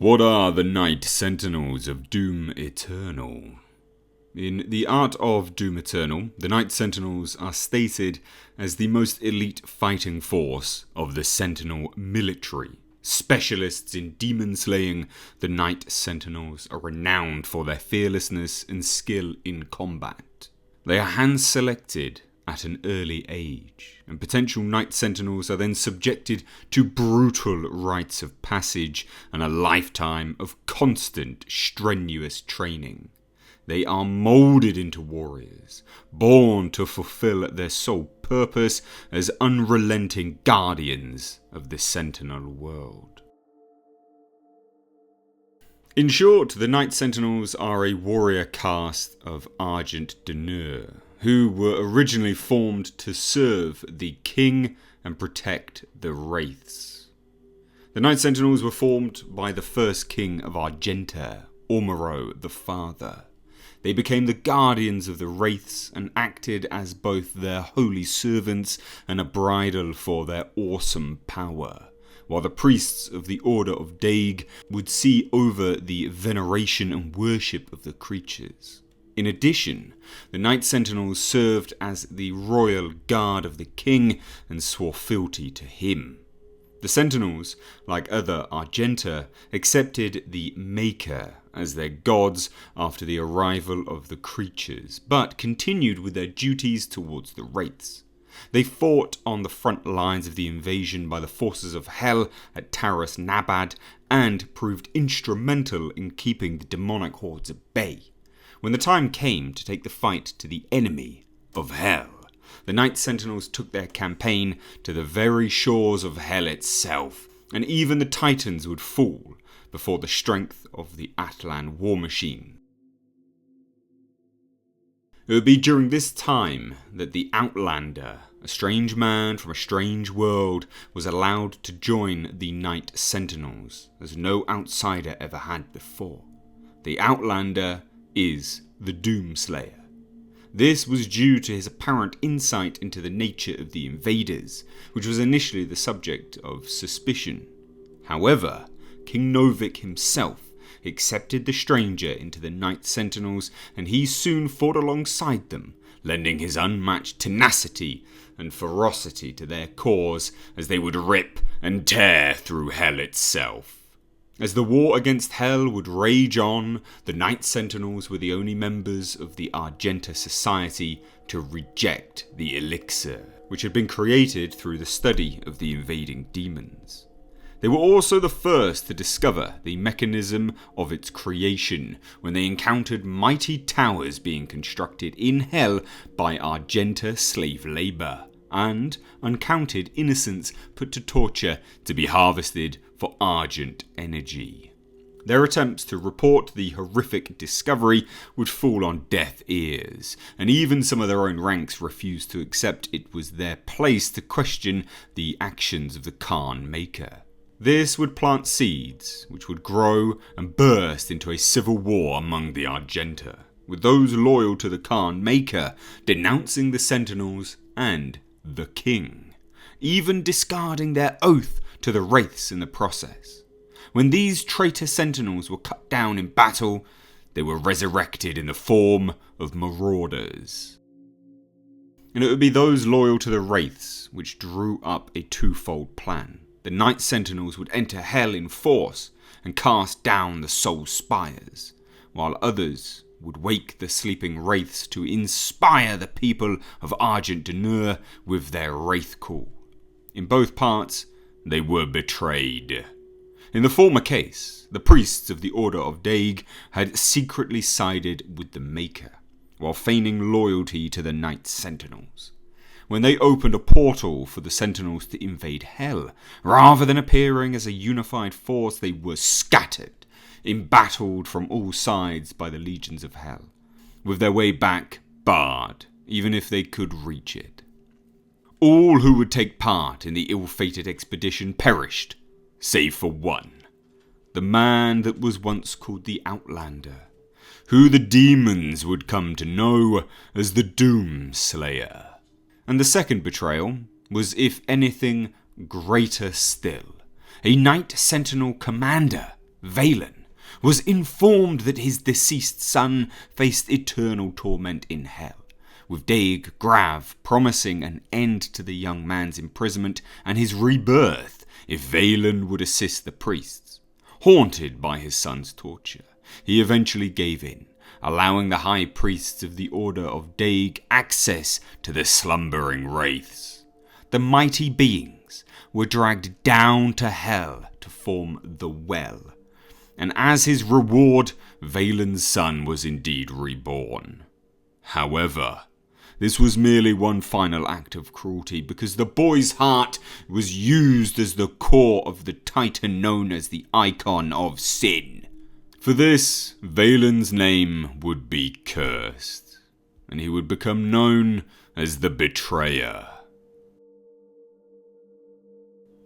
What are the Night Sentinels of Doom Eternal? In the art of Doom Eternal, the Night Sentinels are stated as the most elite fighting force of the Sentinel military. Specialists in demon slaying, the Night Sentinels are renowned for their fearlessness and skill in combat. They are hand-selected at an early age, and potential Night Sentinels are then subjected to brutal rites of passage and a lifetime of constant, strenuous training. They are moulded into warriors, born to fulfill their sole purpose as unrelenting guardians of the Sentinel world. In short, the Night Sentinels are a warrior caste of Argent D'Nur, who were originally formed to serve the king and protect the wraiths. The Night Sentinels were formed by the first king of Argenta, Ormero the Father. They became the guardians of the wraiths and acted as both their holy servants and a bridle for their awesome power, while the priests of the Order of Daig would see over the veneration and worship of the creatures. In addition, the Night Sentinels served as the royal guard of the king and swore fealty to him. The Sentinels, like other Argenta, accepted the Maker as their gods after the arrival of the creatures, but continued with their duties towards the wraiths. They fought on the front lines of the invasion by the forces of Hell at Taras Nabad and proved instrumental in keeping the demonic hordes at bay. When the time came to take the fight to the enemy of Hell, the Night Sentinels took their campaign to the very shores of Hell itself, and even the Titans would fall before the strength of the Atlan war machine. It would be during this time that the Outlander, a strange man from a strange world, was allowed to join the Night Sentinels, as no outsider ever had before. The Outlander is the Doomslayer. This was due to his apparent insight into the nature of the invaders, which was initially the subject of suspicion. However, King Novik himself accepted the stranger into the Night Sentinels, and he soon fought alongside them, lending his unmatched tenacity and ferocity to their cause as they would rip and tear through Hell itself. As the war against Hell would rage on, the Night Sentinels were the only members of the Argenta society to reject the elixir, which had been created through the study of the invading demons. They were also the first to discover the mechanism of its creation when they encountered mighty towers being constructed in Hell by Argenta slave labour, and uncounted innocents put to torture to be harvested for Argent energy. Their attempts to report the horrific discovery would fall on deaf ears, and even some of their own ranks refused to accept it was their place to question the actions of the Khan Maker. This would plant seeds, which would grow and burst into a civil war among the Argenta, with those loyal to the Khan Maker denouncing the Sentinels and the King, even discarding their oath to the wraiths in the process. When these traitor Sentinels were cut down in battle, they were resurrected in the form of marauders. And it would be those loyal to the wraiths which drew up a twofold plan. The Night Sentinels would enter Hell in force and cast down the soul spires, while others would wake the sleeping wraiths to inspire the people of Argent D'Nur with their wraith call. In both parts, they were betrayed. In the former case, the priests of the Order of Daig had secretly sided with the Maker, while feigning loyalty to the Night Sentinels. When they opened a portal for the Sentinels to invade Hell, rather than appearing as a unified force, they were scattered, embattled from all sides by the legions of Hell, with their way back barred, even if they could reach it. All who would take part in the ill-fated expedition perished, save for one, the man that was once called the Outlander, who the demons would come to know as the Doomslayer. And the second betrayal was, if anything, greater still. A Night Sentinel commander Valen, was informed that his deceased son faced eternal torment in hell, with Daig Grav promising an end to the young man's imprisonment and his rebirth if Valen would assist the priests. Haunted by his son's torture, he eventually gave in, allowing the high priests of the Order of Daig access to the slumbering wraiths. The mighty beings were dragged down to hell to form the Well, and as his reward, Valen's son was indeed reborn. However, this was merely one final act of cruelty, because the boy's heart was used as the core of the titan known as the Icon of Sin. For this, Valen's name would be cursed, and he would become known as the Betrayer.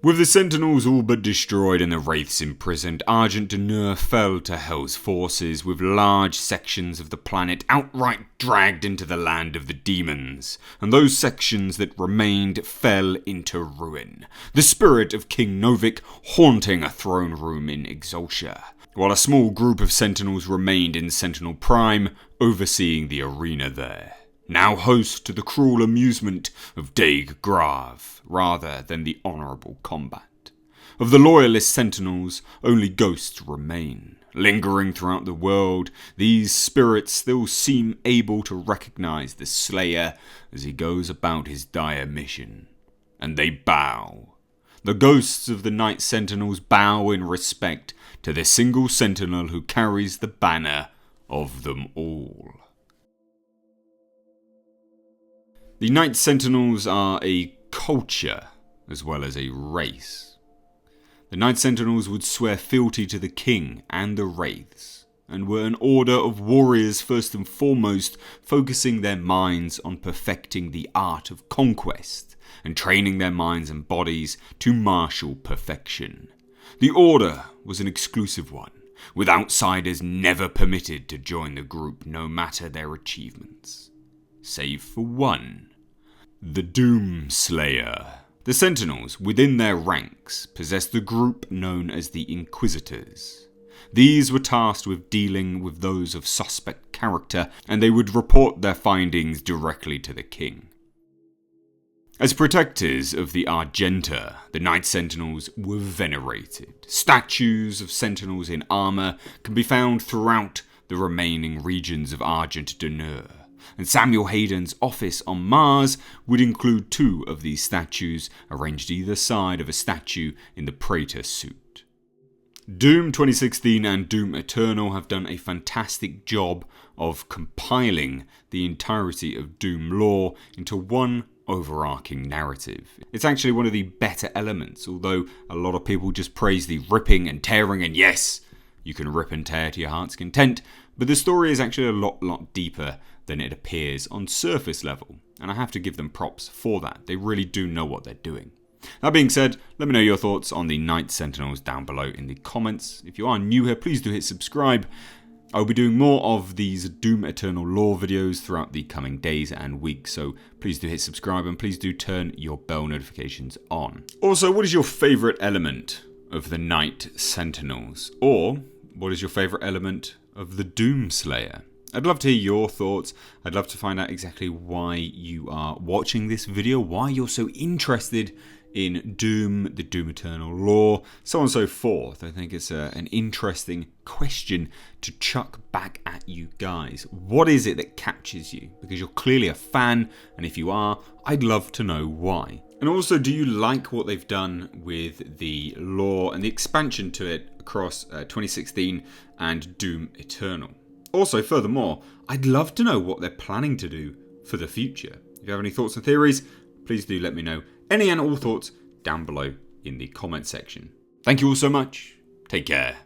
With the Sentinels all but destroyed and the Wraiths imprisoned, Argent D'Nur fell to Hell's forces, with large sections of the planet outright dragged into the land of the demons, and those sections that remained fell into ruin, the spirit of King Novik haunting a throne room in Exultia, while a small group of Sentinels remained in Sentinel Prime, overseeing the arena there, now host to the cruel amusement of Daig Grav, rather than the honourable combat. Of the loyalist Sentinels, only ghosts remain. Lingering throughout the world, these spirits still seem able to recognise the Slayer as he goes about his dire mission. And they bow. The ghosts of the Night Sentinels bow in respect to the single Sentinel who carries the banner of them all. The Night Sentinels are a culture as well as a race. The Night Sentinels would swear fealty to the king and the wraiths, and were an order of warriors first and foremost, focusing their minds on perfecting the art of conquest and training their minds and bodies to martial perfection. The order was an exclusive one, with outsiders never permitted to join the group no matter their achievements. Save for one, the Doom Slayer. The Sentinels, within their ranks, possessed the group known as the Inquisitors. These were tasked with dealing with those of suspect character, and they would report their findings directly to the king. As protectors of the Argenta, the Night Sentinels were venerated. Statues of Sentinels in armour can be found throughout the remaining regions of Argent D'Nur, and Samuel Hayden's office on Mars would include 2 of these statues arranged either side of a statue in the Praetor suit. Doom 2016 and Doom Eternal have done a fantastic job of compiling the entirety of Doom lore into one overarching narrative. It's actually one of the better elements, although a lot of people just praise the ripping and tearing, and yes, you can rip and tear to your heart's content, but the story is actually a lot deeper than it appears on surface level, and I have to give them props for that. They really do know what they're doing. That being said, let me know your thoughts on the Night Sentinels down below in the comments. If you are new here, please do hit subscribe. I'll be doing more of these Doom Eternal lore videos throughout the coming days and weeks, so please do hit subscribe and please do turn your bell notifications on. Also, what is your favourite element of the Night Sentinels? Or, what is your favourite element of the Doom Slayer? I'd love to hear your thoughts. I'd love to find out exactly why you are watching this video, why you're so interested in Doom, the Doom Eternal lore, so on and so forth. I think it's an interesting question to chuck back at you guys. What is it that captures you? Because you're clearly a fan, and if you are, I'd love to know why. And also, do you like what they've done with the lore and the expansion to it across 2016 and Doom Eternal? Also, furthermore, I'd love to know what they're planning to do for the future. If you have any thoughts and theories, please do let me know. Any and all thoughts down below in the comment section. Thank you all so much. Take care.